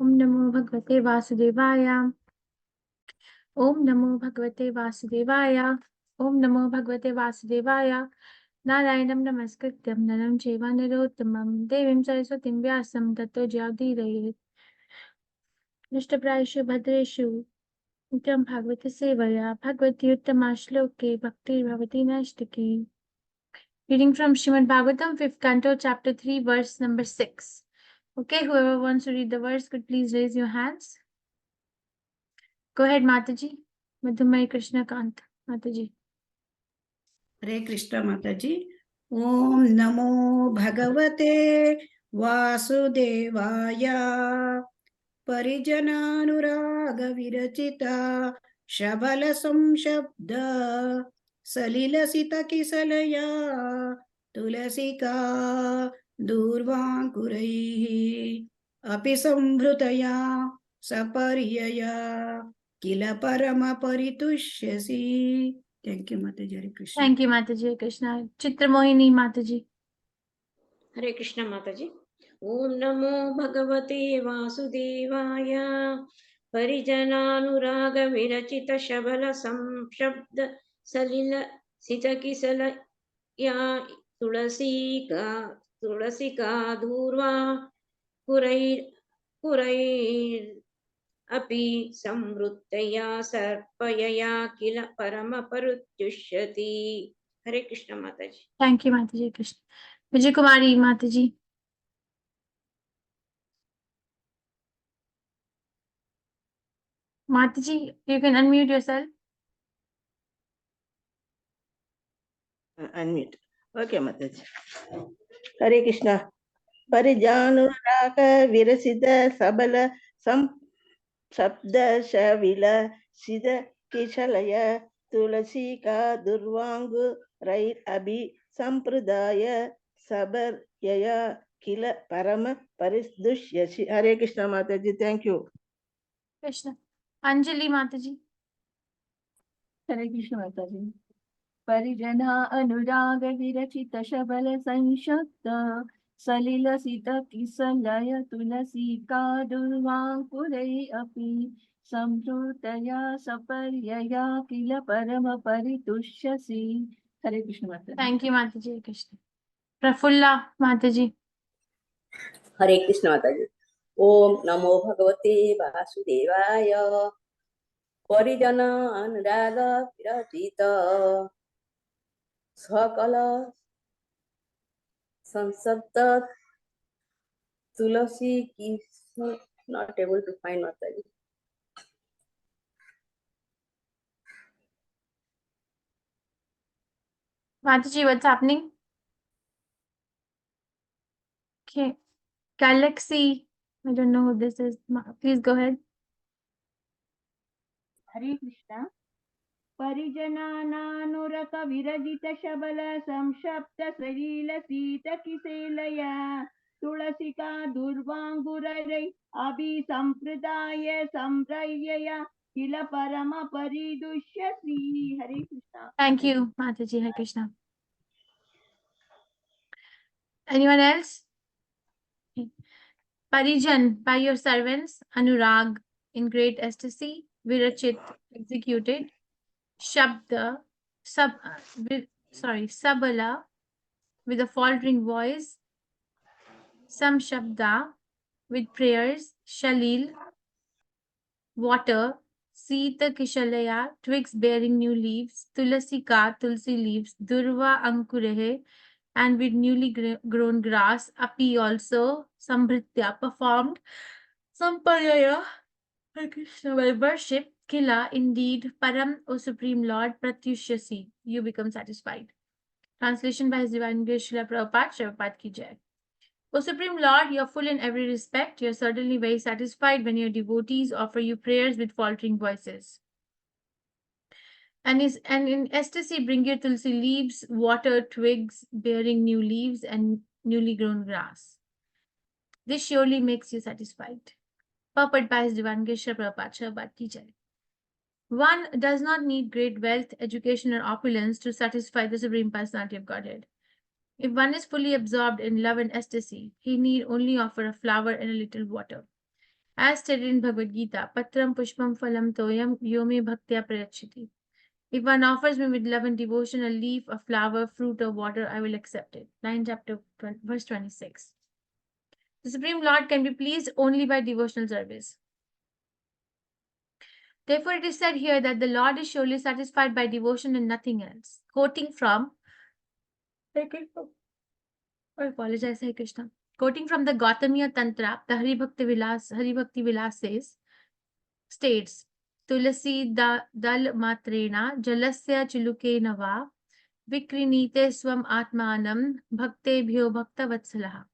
Om Namo Bhagavate Vasudevaya. Om Namo Bhagavate Vasudevaya. Om Namo Bhagavate Vasudevaya. Narayanam Namaskrityam Naram Chaiva Narottamam Devim Saraswatim Vyasam Tato Jyaudirayet Nishtaprayeshu Bhadreshu Nityam Bhagavata Sevaya Bhagavati Uttama Shloke Bhakti Bhavati Nashtaki. Reading from Srimad Bhagavatam, 5th Canto, Chapter 3, verse number 6. Okay, whoever wants to read the verse could please raise your hands. Go ahead, Mataji. Madhumai Krishna Kant. Mataji. Hare Krishna Mataji. Om Namo Bhagavate Vasudevaya. Parijananuraga virachita Shabala Samshabda Salila Sita Kisalaya Tulasika Durvankuraihi Api Sambrutaya Saparyaya Kila Parama Paritushyasi. Thank you, Mataji. Hare Krishna. Thank you, Mataji. Hare Krishna. Chitramohini Mataji. Hare Krishna Mataji. Om Namo Bhagavate Vasudevaya. Parijananuraga virachita shabala samshabda salila sitakisala ya tulasika durva kurai api samruttaya sarpayaya kila parama parutyushyati. Hare Krishna Mataji. Thank you, Mataji. Hare Krishna. Vijay Kumari Mataji. Mataji, you can unmute yourself. Unmute. Okay, Mataji. Hare Krishna. Parijanuraka virasita sabala sam sabda shavila sida kishalaya tulasika durvangu rai abhi sampradaya sabaryaya kila parama parisdushyasi. Hare Krishna Mataji. Thank you. Krishna. Anjali Mataji. Hare Krishna Mataji. Parijana Anuraga Virachita Shabala Sanshakta Salila Sita Kisalaya Tulasika Durvankurai Api Samrutaya Saparyaya Kila Parama Paritushyasi. Hare Krishna Mataji. Thank you, Mataji. Hare Krishna. Prafulla Mataji. Hare Krishna Mataji. Om Namo Bhagavate Vasudevaya. Parijana Anuraga Virachita Sakala Sansabda Tulasi Kisa. Not able to find Mataji. Mataji, what's happening? Okay. Galaxy. I don't know who this is. Please go ahead. Hare Krishna. Parijanananuraka virajita shabala samshapta salila sita kiselaya tulasika durvangurai abhi sampradaya samprayaya kila parama paridushyasi. Hare Krishna. Thank you, Mataji. Hare Krishna. Anyone else? Okay. Parijan, by your servants, Anurag, in great ecstasy, Virachit, executed, Shabda, Sabala, with a faltering voice, Samshabda, with prayers, Shalil, water, Sita Kishalaya, twigs bearing new leaves, Tulasika, tulsi leaves, Durva Ankurehe, and with newly grown grass, Api also, Sambhritya, performed, Samparyaya, Krishna, by worship, Kila, indeed, Param, O Supreme Lord, Pratyushyasi, you become satisfied. Translation by His Divine Grace Srila Prabhupada ki jai. O Supreme Lord, you are full in every respect. You are certainly very satisfied when your devotees offer you prayers with faltering voices. And in ecstasy, bring your tulsi leaves, water, twigs bearing new leaves, and newly grown grass. This surely makes you satisfied. Purport by His Divine Grace Srila Prabhupada ki jai. One does not need great wealth, education, or opulence to satisfy the Supreme Personality of Godhead. If one is fully absorbed in love and ecstasy, he need only offer a flower and a little water. As stated in Bhagavad Gita, Patram Pushpam Phalam Toyam Yome Bhaktya Prayachiti. If one offers me with love and devotion a leaf, a flower, fruit, or water, I will accept it. 9 chapter, verse 26. The Supreme Lord can be pleased only by devotional service. Therefore, it is said here that the Lord is surely satisfied by devotion and nothing else. Quoting from, I apologize, Hare Krishna. Quoting from the Gautamiya Tantra, the Hari Bhakti Vilas states, Tulasi dal matrena jalasya chuluke nava vikrinite swam atmanam bhakte bhyo bhakta vatsalaha.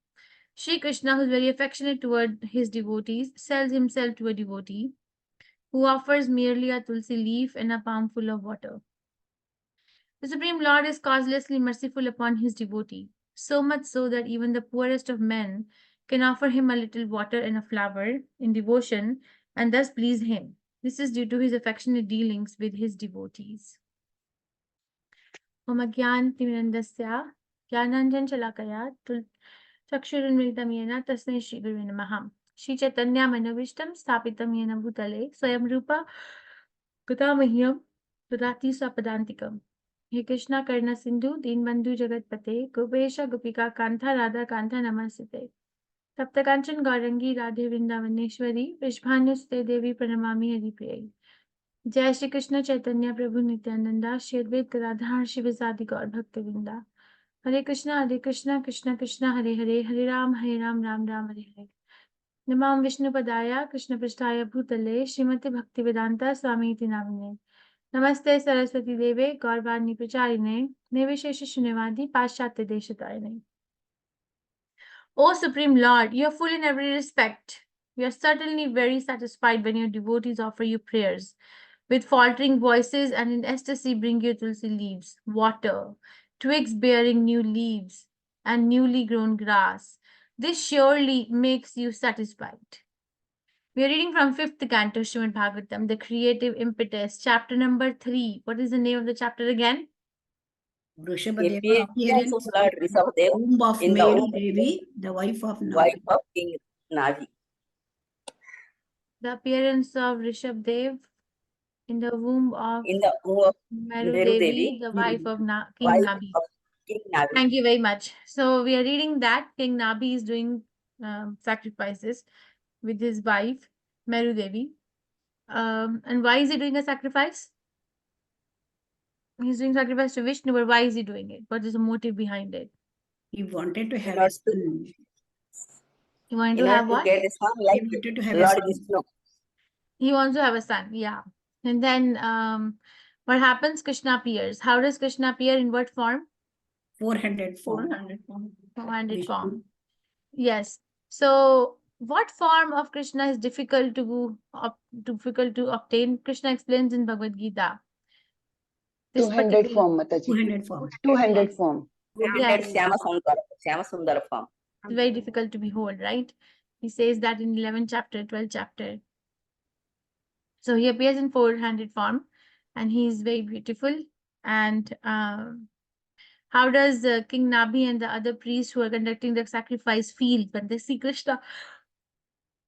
Shri Krishna, who is very affectionate toward his devotees, sells himself to a devotee who offers merely a tulsi leaf and a palmful of water. The Supreme Lord is causelessly merciful upon his devotee, so much so that even the poorest of men can offer him a little water and a flower in devotion and thus please him. This is due to his affectionate dealings with his devotees. Om Agyan Timirandasya Gyananjan Chalakaya Chakshurunmritam Yena Tasmai Shri Gurave Namaha. Shri Chaitanya Manavishtam Sthapitam Yena Bhutale Swayam Rupa Gutamahyam Dudati Swapadantikam. He Krishna Karna Sindhu Deenbandhu Jagatpate Gopesha Gopika Kantha Radha Kantha Namasite Saptakanchan Gaurangi Radhe Vrindavaneshwari Vishbhanuste Devi Pranamami Haripriya. Jai Shri Krishna Chaitanya Prabhu Nityananda Shri Advait Gadadhar Shivasadi Gaur Bhaktavinda. Hare Krishna Krishna Krishna Hare Hare Hare Ram Ram Ram Hare Hare. Namam Vishnu Padaya Krishna Prishtaya Bhutale Srimati Bhaktivedanta Swami Iti Namine. Namaste Saraswati Deve Gaurvani Pracharine Nevishesha Shunyavadi Paschatya Deshatayane. O Supreme Lord, you are full in every respect. You are certainly very satisfied when your devotees offer you prayers with faltering voices and in ecstasy bring you tulsi leaves, water, twigs bearing new leaves, and newly grown grass. This surely makes you satisfied. We are reading from 5th canto, Srimad Bhagavatam, the creative impetus, chapter number 3. What is the name of the chapter again? Vrishabhadeva appearance of Lord Rishabhadeva womb of in the Meru womb Devi, the wife of Navi. wife of King Navi. The appearance of Rishabdev in the womb of Meru Devi, the wife of King Nabi. Thank you very much. So we are reading that King Nabi is doing sacrifices with his wife, Meru Devi. And why is he doing a sacrifice? He's doing sacrifice to Vishnu, but why is he doing it? What is the motive behind it? He wanted to have a son. He wanted to have what? Get a son like He wanted to have Lord a son. Vishnu. He wants to have a son, yeah. And then what happens? Krishna appears. How does Krishna appear? In what form? 400 form. 400 form. Yes. So what form of Krishna is difficult to obtain? Krishna explains in Bhagavad Gita. 200 form, Mataji. 200 form. 200 form. Yes. Syama Sundara form. It's very difficult to behold, right? He says that in 11th chapter, 12th chapter. So he appears in 400 form and he is very beautiful. And how does King Nabi and the other priests who are conducting the sacrifice feel when they see Krishna?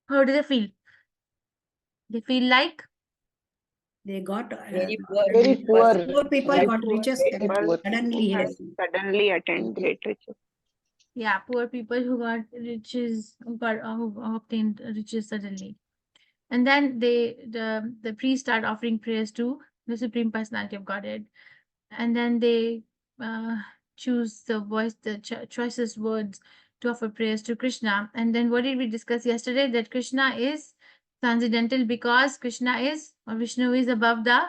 How do they feel? They feel like? They got Very poor. Very poor. poor people Very got poor. riches Very poor. suddenly. Suddenly attained great riches. Yeah, poor people who got riches, who obtained riches suddenly. And then the priests start offering prayers to the Supreme Personality of Godhead. And then they choose the choicest words to offer prayers to Krishna. And then what did we discuss yesterday? That Krishna is transcendental because Krishna is, or Vishnu is above the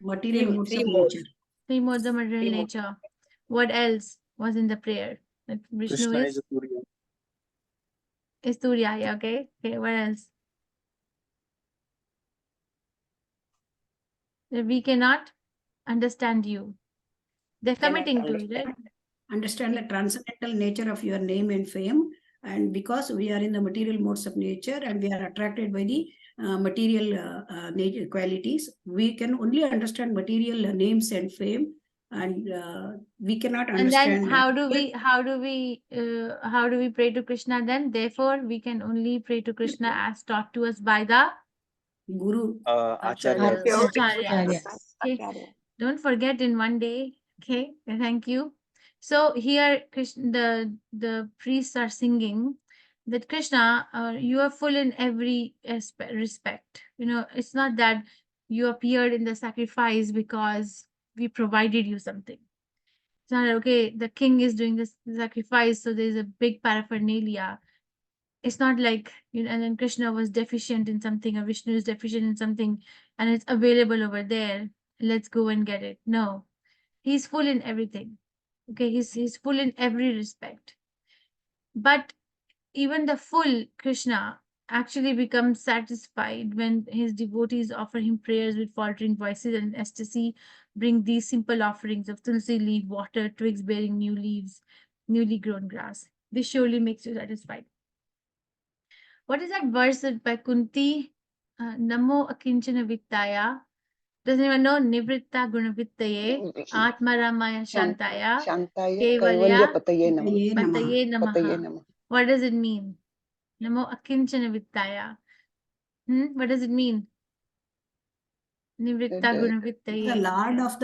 Material modes of Three nature. three modes of material Three modes. nature. What else was in the prayer? That Vishnu Krishna is is Surya. Turiya, yeah, okay. Okay, what else? That we cannot understand you. They're committing to it, right? Understand the transcendental nature of your name and fame. And because we are in the material modes of nature and we are attracted by the material nature qualities, we can only understand material names and fame and we cannot And understand. then how do we pray to Krishna then? Therefore, we can only pray to Krishna as taught to us by the Guru, Acharya. acharyas. Okay. Don't forget in one day. Okay. Thank you. So here, Krishna, the priests are singing that Krishna, you are full in every respect. You know, it's not that you appeared in the sacrifice because we provided you something. It's not okay. The king is doing this sacrifice, so there's a big paraphernalia. It's not like, you know, and then Krishna was deficient in something, or Vishnu is deficient in something, and it's available over there. Let's go and get it. No, he's full in everything. Okay, he's full in every respect. But even the full Krishna actually becomes satisfied when his devotees offer him prayers with faltering voices, and ecstasy bring these simple offerings of tulsi leaf, water, twigs bearing new leaves, newly grown grass. This surely makes you satisfied. What is that verse by Kunti? Namo akinchana vittaya. Does anyone know? Nivritta gunavittaye, atmaramaya shantaya, Shantaya kevalya Kaivalya Pataye Namah. pataye Pataye namaha. Namah. What does it mean? Namo akinchana vittaya. What does it mean? Nivritta The- the gunavittaye. Lord of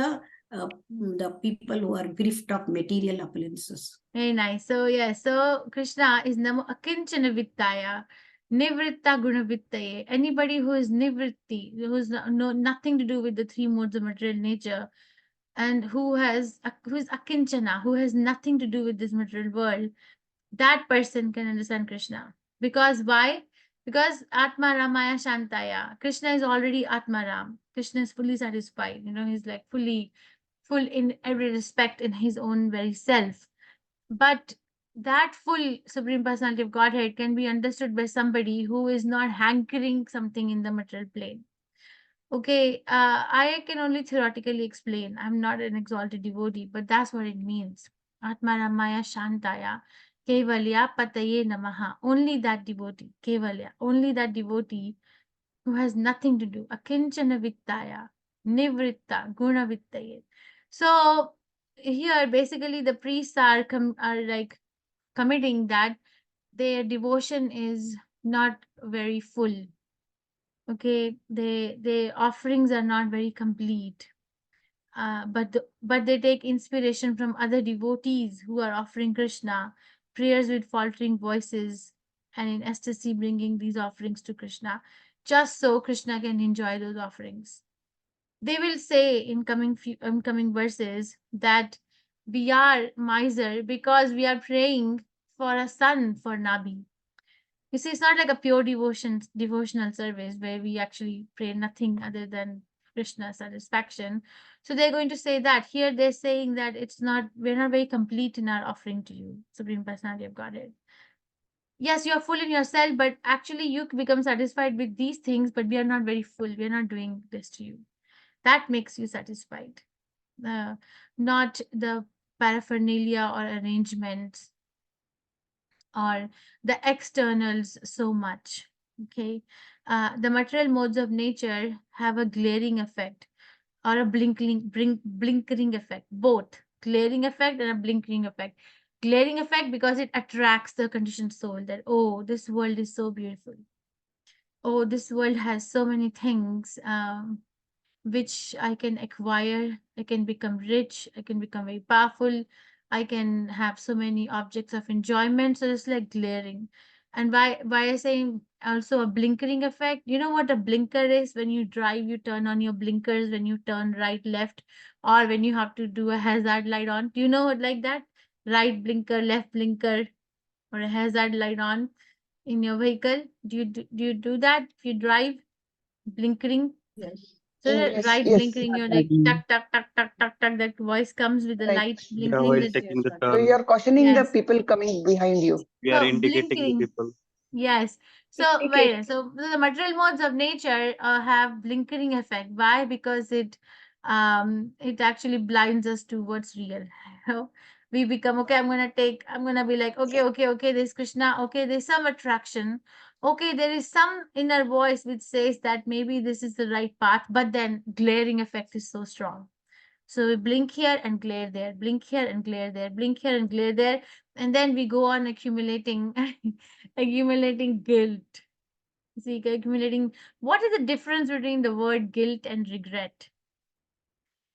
the people who are bereft of material appearances. Very nice. So yeah, so Krishna is Namo akinchana vittaya. Nivritta gunavittaye. Anybody who is nivritti, who's nothing to do with the three modes of material nature, and who is akinchana, who has nothing to do with this material world, that person can understand Krishna. Because why? Because Atma Ramaya Shantaya. Krishna is already Atma Ram. Krishna is fully satisfied. You know, he's like full in every respect in his own very self. But that full Supreme Personality of Godhead can be understood by somebody who is not hankering something in the material plane. Okay, I can only theoretically explain. I'm not an exalted devotee, but that's what it means. Atma Ramaya Shantaya. Kevalya Pataye Namaha. Only that devotee. Kevalya. Only that devotee who has nothing to do. Akinchana Vittaya. Nivritta. Guna Vittaye. So here basically the priests are like committing that their devotion is not very full. Okay, their offerings are not very complete. But they take inspiration from other devotees who are offering Krishna prayers with faltering voices, and in ecstasy bringing these offerings to Krishna, just so Krishna can enjoy those offerings. They will say in coming verses that we are miser because we are praying for a son for Nabi. You see, it's not like a pure devotional service where we actually pray nothing other than Krishna's satisfaction. So they're going to say that here they're saying that we're not very complete in our offering to you, Supreme Personality of Godhead. Yes, you are full in yourself, but actually you become satisfied with these things, but we are not very full. We are not doing this to you. That makes you satisfied. Not the paraphernalia or arrangements or the externals so much. Okay, the material modes of nature have a glaring effect or a blinkering effect, both glaring effect and a blinkering effect. Glaring effect because it attracts the conditioned soul that, oh, this world is so beautiful. Oh, this world has so many things which I can acquire. I can become rich. I can become very powerful. I can have so many objects of enjoyment. So it's like glaring. And why I say also a blinkering effect. You know what a blinker is? When you drive, you turn on your blinkers when you turn right, left, or when you have to do a hazard light on. Do you know what like that? Right blinker, left blinker, or a hazard light on in your vehicle. Do you do that if you drive? Blinkering. Yes. So the Yes, right yes. blinkering, you're like tuck, tuck, tuck, tuck, tuck, tuck. That voice comes with the Right. light Yeah, blinkering. while That, taking the So turn, you're cautioning the yes. people coming behind you. we are So indicating the blinking. people. Yes. So so the material modes of nature have blinkering effect. Why? Because it actually blinds us to what's real. You know? We become okay. I'm gonna be like okay. There's Krishna. Okay, there's some attraction. Okay, there is some inner voice which says that maybe this is the right path, but then glaring effect is so strong. So we blink here and glare there, blink here and glare there, blink here and glare there, and then we go on accumulating accumulating guilt. See, accumulating. What is the difference between the word guilt and regret?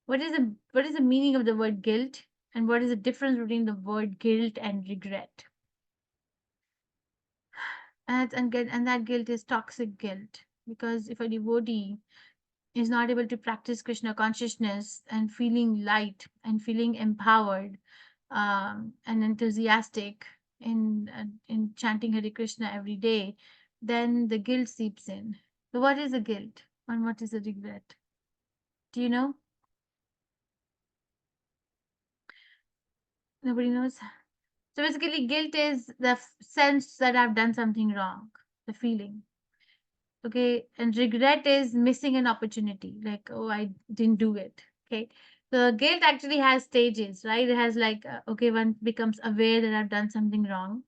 What is the meaning of the word guilt, and what is the difference between the word guilt and regret? And that guilt is toxic guilt, because if a devotee is not able to practice Krishna consciousness and feeling light and feeling empowered and enthusiastic in chanting Hare Krishna every day, then the guilt seeps in. So what is the guilt and what is the regret? Do you know? Nobody knows. So basically, guilt is the sense that I've done something wrong, the feeling. Okay, and regret is missing an opportunity, like, oh, I didn't do it. Okay, so guilt actually has stages, right? It has like, okay, one becomes aware that I've done something wrong,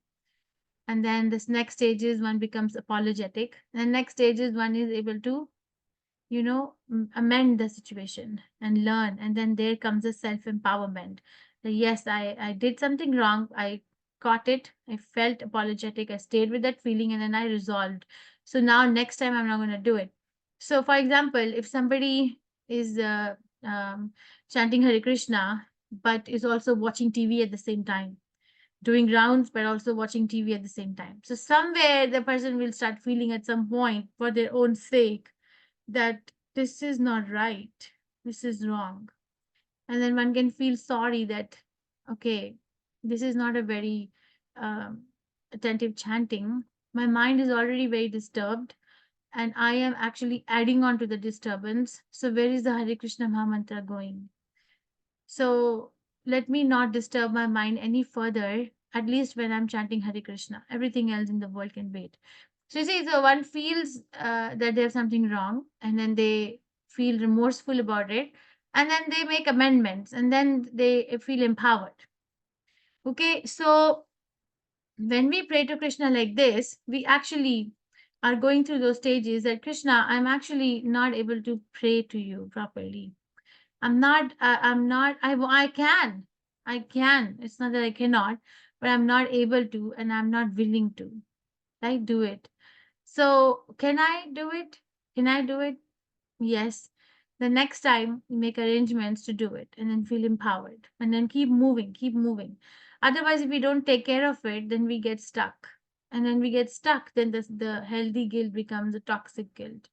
and then this next stage is one becomes apologetic, and the next stage is one is able to, amend the situation and learn, and then there comes a self-empowerment. Yes, I did something wrong, I caught it, I felt apologetic, I stayed with that feeling, and then I resolved. So now next time I'm not going to do it. So for example, if somebody is chanting Hare Krishna but is also watching TV at the same time, doing rounds but also watching TV at the same time, so somewhere the person will start feeling at some point, for their own sake, that this is not right, this is wrong. And then one can feel sorry that, okay, this is not a very um, attentive chanting. My mind is already very disturbed, and I am actually adding on to the disturbance. So, where is the Hare Krishna Mahamantra going? So, let me not disturb my mind any further, at least when I'm chanting Hare Krishna. Everything else in the world can wait. So you see, so one feels that there's something wrong, and then they feel remorseful about it, and then they make amendments, and then they feel empowered. Okay, so when we pray to Krishna like this, we actually are going through those stages that, Krishna, I'm actually not able to pray to you properly. I'm not, I can. It's not that I cannot, but I'm not able to, and I'm not willing to. Right? Do it. So, can I do it? Can I do it? Yes. The next time, you make arrangements to do it and then feel empowered and then keep moving, keep moving. Otherwise, if we don't take care of it, then we get stuck. And then we get stuck, then the healthy guilt becomes a toxic guilt.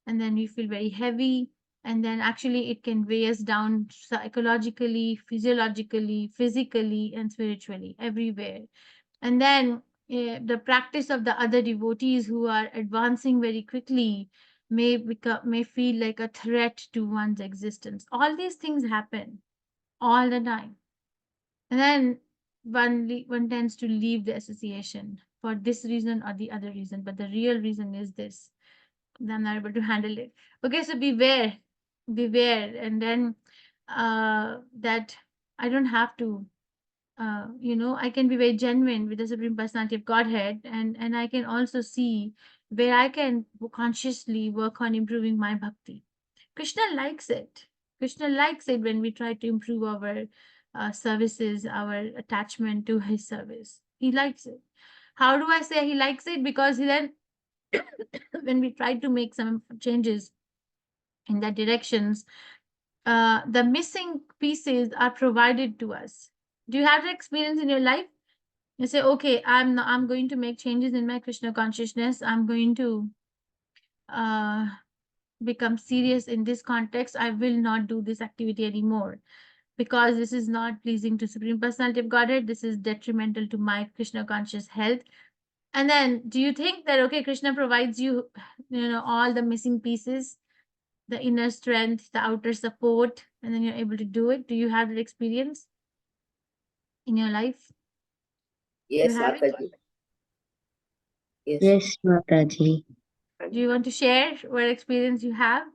And then we feel very heavy. And then actually, it can weigh us down psychologically, physiologically, physically, and spiritually, everywhere. And then the practice of the other devotees who are advancing very quickly may feel like a threat to one's existence. All these things happen all the time, and then one tends to leave the association for this reason or the other reason, but the real reason is this: I'm not able to handle it. Okay, so beware, and then that I don't have to, I can be very genuine with the Supreme Personality of Godhead, and I can also see where I can consciously work on improving my bhakti. Krishna likes it. Krishna likes it when we try to improve our services, our attachment to his service. He likes it. How do I say he likes it? Because then, when we try to make some changes in that directions, the missing pieces are provided to us. Do you have that experience in your life? You say, okay, I'm going to make changes in my Krishna consciousness. I'm going to become serious in this context. I will not do this activity anymore because this is not pleasing to Supreme Personality of Godhead. This is detrimental to my Krishna conscious health. And then, do you think that, okay, Krishna provides you, all the missing pieces, the inner strength, the outer support, and then you're able to do it? Do you have that experience in your life? Yes, You have it? Mataji. Yes. Yes, Mataji. Do you want to share what experience you have?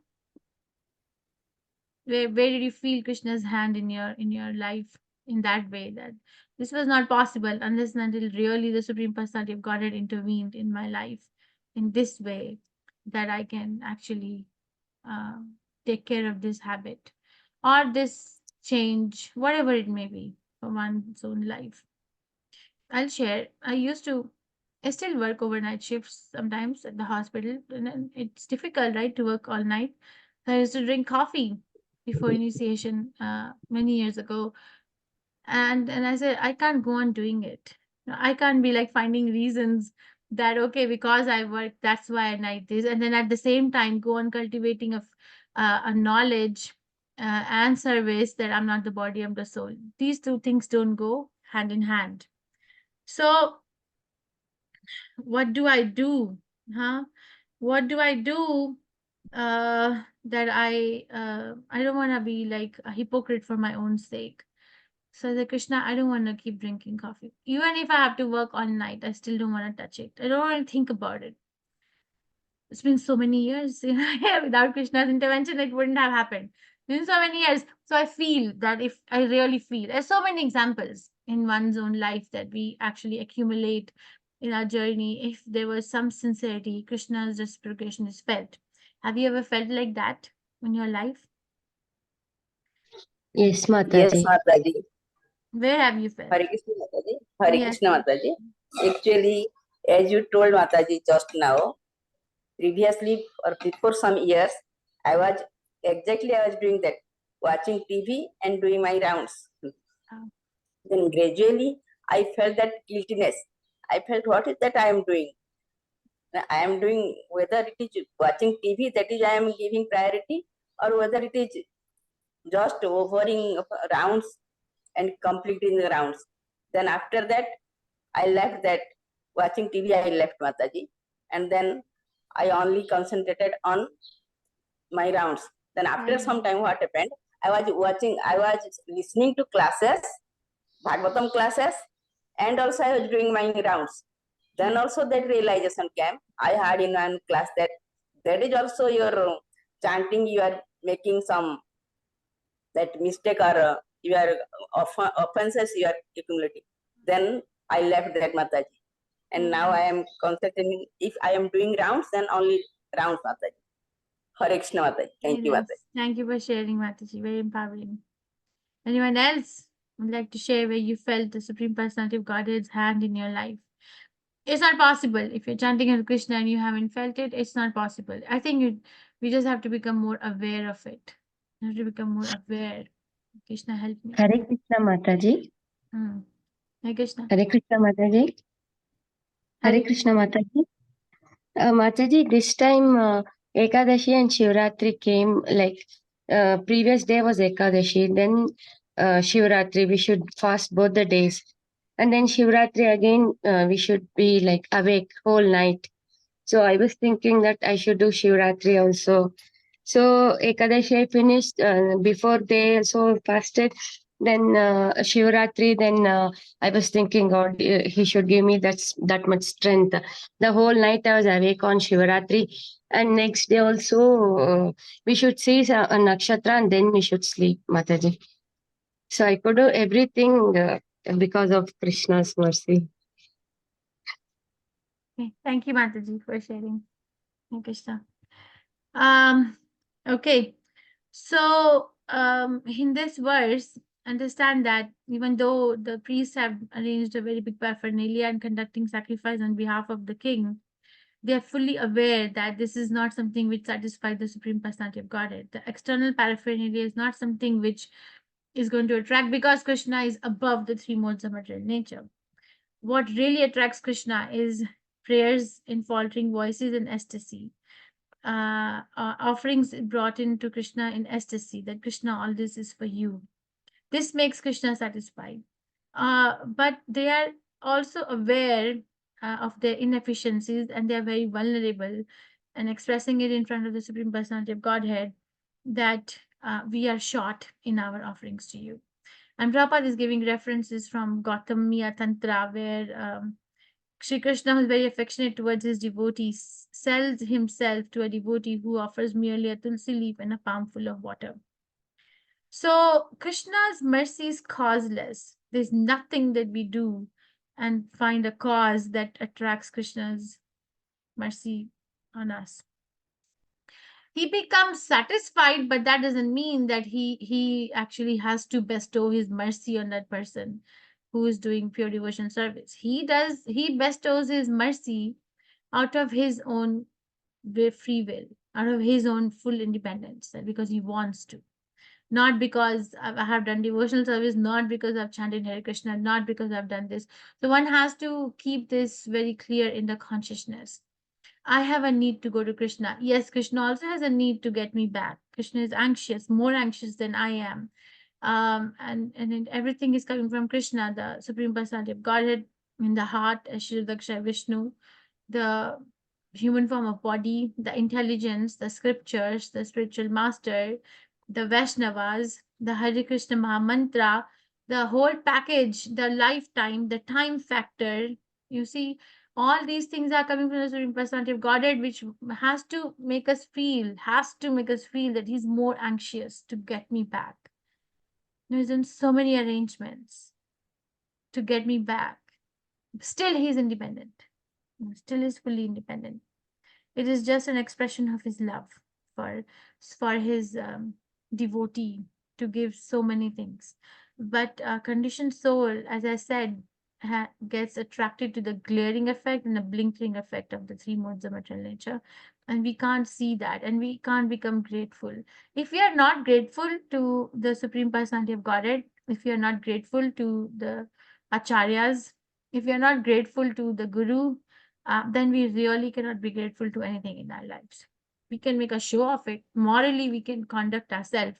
Where did you feel Krishna's hand in your life in that way, that this was not possible unless and until really the Supreme Personality of Godhead intervened in my life in this way, that I can actually take care of this habit or this change, whatever it may be for one's own life. I'll share. I still work overnight shifts sometimes at the hospital, and then it's difficult, right, to work all night. So I used to drink coffee before initiation many years ago, and I said I can't go on doing it. I can't be like finding reasons that okay, because I work, that's why I like this, and then at the same time go on cultivating a knowledge and service that I'm not the body, I'm the soul. These two things don't go hand in hand. So what do I do? Huh? What do I do? That I don't want to be like a hypocrite for my own sake. So I said, Krishna, I don't want to keep drinking coffee. Even if I have to work all night, I still don't want to touch it. I don't want to think about it. It's been so many years. Without Krishna's intervention, it wouldn't have happened. It's been so many years. So I feel that if I really feel, there's so many examples in one's own life that we actually accumulate in our journey. If there was some sincerity, Krishna's reciprocation is felt. Have you ever felt like that in your life? Yes, Yes, Mataji. Mataji. Where have you felt? Hare Krishna Mataji. Hare Yes. Krishna Mataji. Actually, as you told Mataji just now, previously or before some years, I was doing that, watching TV and doing my rounds. Oh. Then gradually, I felt that guiltiness. I felt, what is that I am doing? I am doing, whether it is watching TV, that is I am giving priority, or whether it is just overing rounds and completing the rounds. Then after that, I left that watching TV, I left Mataji. And then I only concentrated on my rounds. Then after some time, what happened? I was listening to classes, Bhagavatam classes, and also I was doing my rounds. Then also that realization came. I had in one class that is also your chanting, you are making some that mistake or your offenses you are accumulating. Then I left that Mataji. And now I am concentrating, if I am doing rounds, then only rounds Mataji. Hare Krishna Mataji. Thank you, Very nice. Mataji. Thank you for sharing, Mataji. Very empowering. Anyone else would like to share where you felt the Supreme Personality of Godhead's hand in your life? It's not possible. If you're chanting Hare Krishna and you haven't felt it, it's not possible. I think we just have to become more aware of it. You have to become more aware. Krishna, help me. Hare Krishna Mataji. Hare Krishna. Hare Krishna Mataji. Hare Krishna Mataji. Mataji, this time Ekadashi and Shivratri came like previous day was Ekadashi, then Shivratri, we should fast both the days. And then Shivratri again, we should be like awake whole night. So I was thinking that I should do Shivratri also. So Ekadashi I finished before they also fasted. Then Shivratri, then I was thinking God, He should give me that much strength. The whole night I was awake on Shivratri, and next day also we should see a nakshatra and then we should sleep, Mataji. So I could do everything because of Krishna's mercy. Okay. Thank you, Mataji, for sharing. Hare Krishna. Okay. So in this verse, understand that even though the priests have arranged a very big paraphernalia and conducting sacrifice on behalf of the king, they are fully aware that this is not something which satisfies the Supreme Personality of Godhead. The external paraphernalia is not something which is going to attract, because Krishna is above the three modes of material nature. What really attracts Krishna is prayers in faltering voices and ecstasy. Offerings brought into Krishna in ecstasy, that Krishna, all this is for you. This makes Krishna satisfied. But they are also aware of their inefficiencies, and they are very vulnerable, and expressing it in front of the Supreme Personality of Godhead that we are short in our offerings to you. And Prabhupada is giving references from Gautamiya Tantra, where Shri Krishna, who is very affectionate towards his devotees, sells himself to a devotee who offers merely a tulsi leaf and a palmful of water. So Krishna's mercy is causeless. There's nothing that we do and find a cause that attracts Krishna's mercy on us. he becomes satisfied, but that doesn't mean that he actually has to bestow his mercy on that person who is doing pure devotion service. He bestows his mercy out of his own free will, out of his own full independence, because he wants to, not because I have done devotional service, not because I've chanted Hare Krishna, not because I've done this. So one has to keep this very clear in the consciousness. I have a need to go to Krishna. Yes, Krishna also has a need to get me back. Krishna is anxious, more anxious than I am. And everything is coming from Krishna, the Supreme Personality of Godhead in the heart, Shri Vishnu, the human form of body, the intelligence, the scriptures, the spiritual master, the Vaishnavas, the Hare Krishna Mahamantra, the whole package, the lifetime, the time factor. You see, all these things are coming from the Supreme Personality of Godhead, which has to make us feel that he's more anxious to get me back. He's done so many arrangements to get me back. Still, he's independent. Still is fully independent. It is just an expression of his love for his devotee to give so many things. But conditioned soul, as I said, gets attracted to the glaring effect and the blinking effect of the three modes of material nature. And we can't see that, and we can't become grateful. If we are not grateful to the Supreme Personality of Godhead, if we are not grateful to the acharyas, if we are not grateful to the guru, then we really cannot be grateful to anything in our lives. We can make a show of it. Morally, we can conduct ourselves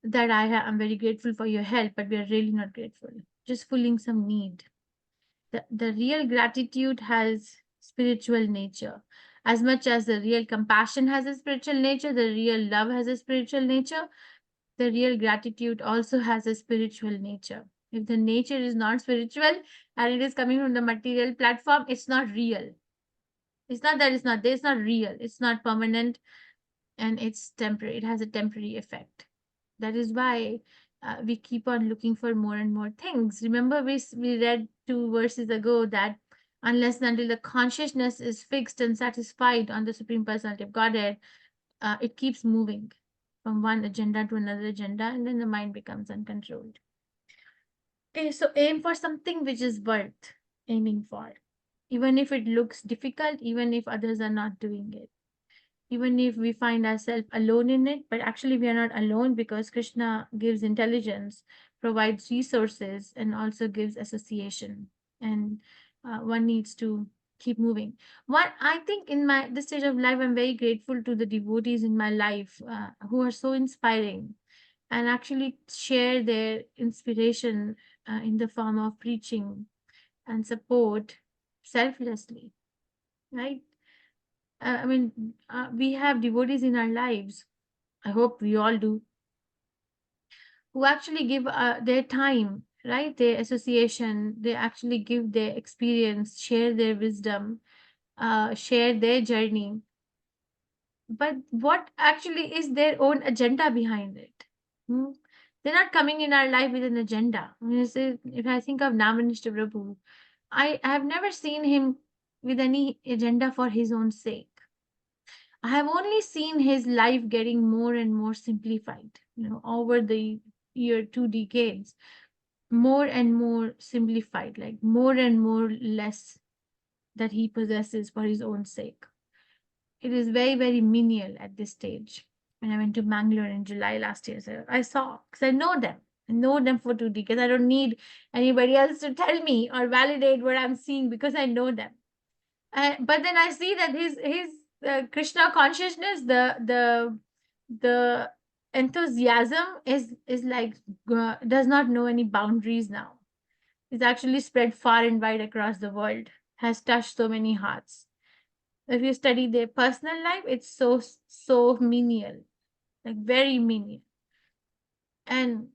that I am very grateful for your help, but we are really not grateful. Just filling some need. The real gratitude has spiritual nature. As much as the real compassion has a spiritual nature, the real love has a spiritual nature, the real gratitude also has a spiritual nature. If the nature is not spiritual and it is coming from the material platform, it's not real. It's not that it's not there, it's not real, it's not permanent, and it's temporary. It has a temporary effect. That is why we keep on looking for more and more things. Remember, we read 2 verses ago that unless and until the consciousness is fixed and satisfied on the Supreme Personality of Godhead, it keeps moving from one agenda to another agenda, and then the mind becomes uncontrolled. Okay, so aim for something which is worth aiming for, even if it looks difficult, even if others are not doing it, even if we find ourselves alone in it. But actually we are not alone, because Krishna gives intelligence, provides resources, and also gives association, and one needs to keep moving. What I think in this stage of life, I'm very grateful to the devotees in my life who are so inspiring and actually share their inspiration in the form of preaching and support selflessly, right? I mean, we have devotees in our lives, I hope we all do, who actually give their time, right? Their association, they actually give their experience, share their wisdom, share their journey. But what actually is their own agenda behind it? Hmm? They're not coming in our life with an agenda. I mean, if I think of Namanishta Prabhu, I have never seen him with any agenda for his own sake. I have only seen his life getting more and more simplified, over the 2 decades, more and more simplified, like more and more less that he possesses for his own sake. It is very, very menial at this stage. When I went to Mangalore in July last year, so I saw, because I know them. I know them for 2 decades. I don't need anybody else to tell me or validate what I'm seeing, because I know them. But then I see that his Krishna consciousness, the enthusiasm is like does not know any boundaries now. It's actually spread far and wide across the world, has touched so many hearts. If you study their personal life, it's so menial, like very menial. And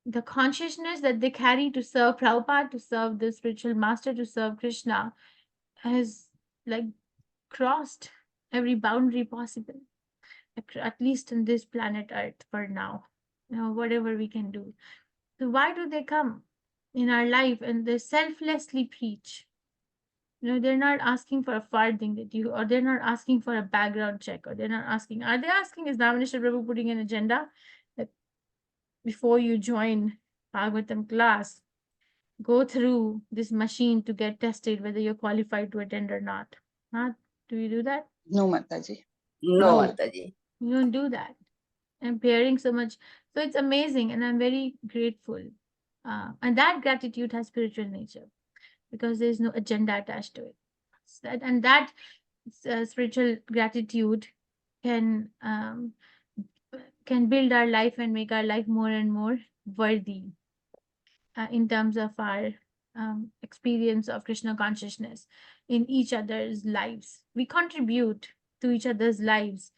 the consciousness that they carry to serve Prabhupada, to serve the spiritual master, to serve Krishna, has like crossed every boundary possible, at least on this planet Earth for now. Whatever we can do. So why do they come in our life and they selflessly preach? You know, they're not asking for a farthing that you, or they're not asking for a background check, or they're not asking, are they asking, is Namanishwar Prabhu putting an agenda that before you join Bhagavatam class, go through this machine to get tested whether you're qualified to attend or not? Huh? Do you do that? No, Mataji. No, No. Mataji. You don't do that. I'm hearing so much. So it's amazing, and I'm very grateful. And that gratitude has spiritual nature because there's no agenda attached to it. And that spiritual gratitude can build our life and make our life more and more worthy in terms of our experience of Krishna consciousness in each other's lives. We contribute to each other's lives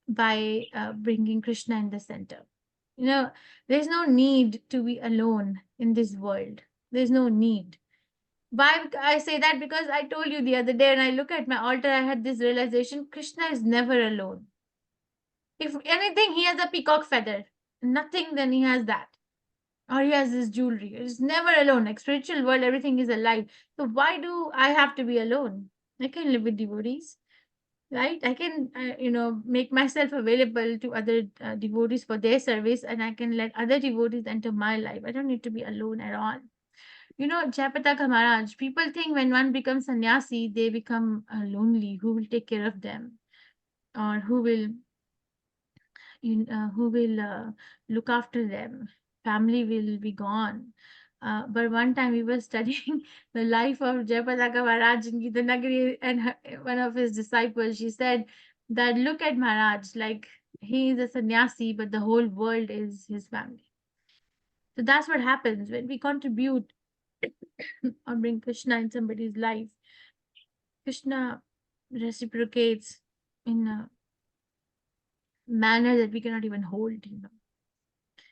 by bringing Krishna in the center. You know, there's no need to be alone in this world. There's no need. Why I say that? Because I told you the other day, when I look at my altar, I had this realization: Krishna is never alone. If anything, he has a peacock feather. Nothing, then he has that. Or he has this jewelry. He's never alone. Like spiritual world, everything is alive. So why do I have to be alone? I can live with devotees, right? I can, make myself available to other devotees for their service, and I can let other devotees enter my life. I don't need to be alone at all. You know, Jayapataka Maharaj, people think when one becomes sannyasi, they become lonely. Who will take care of them? Or who will look after them? Family will be gone. But one time we were studying the life of Jayapataka Maharaj in Gita Nagari, and one of his disciples, she said that look at Maharaj, like he is a sannyasi, but the whole world is his family. So that's what happens when we contribute or bring Krishna in somebody's life. Krishna reciprocates in a manner that we cannot even hold,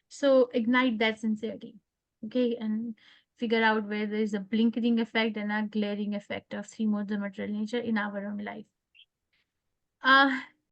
So ignite that sincerity, okay, and figure out where there is a blinkering effect and a glaring effect of three modes of material nature in our own life.